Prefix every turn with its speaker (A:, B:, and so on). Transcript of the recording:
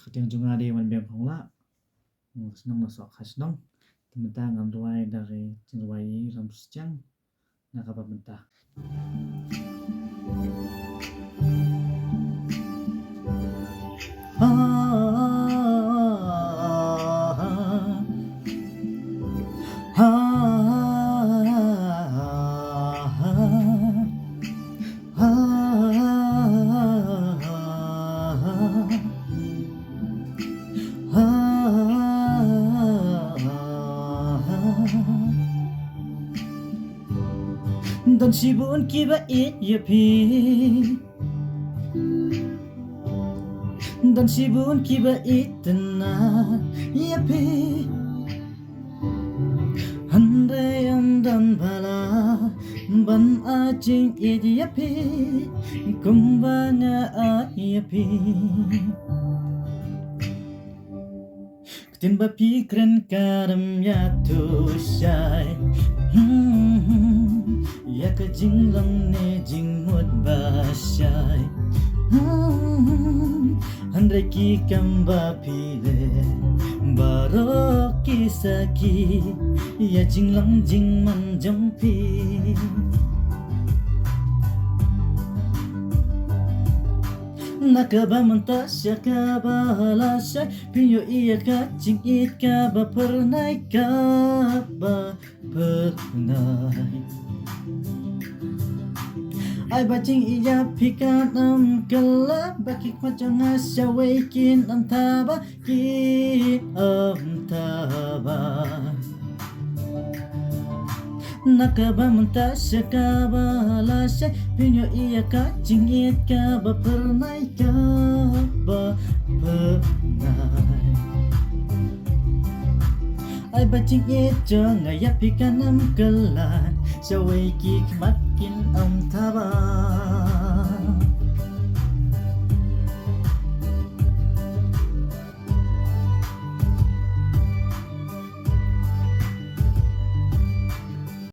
A: khatiang junga de man bem phongla snong na sok hasnong mentang ngam ruai dari jingruai ram siang nakapa mentah dan sibun kiba it yapi dan sibun kiba itna yapi handai dan bala ban acing it yapi kumbana yapi timba pikren karam ya tu syai ya ke jinglang ne jingmut basyai handai ki kamba pile barok kisaki ya jinglang jingman jampi nakaba mantasya kaba halasya pinyo iya ka jing it kaba pernai kaba pernai ai bacing iya pikan kala baki kwacang asya wekin taba ki taba nakaba mantasya kaba halasya pinyo iya ka jing it kaba pernai kaba pernai ai bacing it jangan ya pikan kala sawai ki kmatkin taba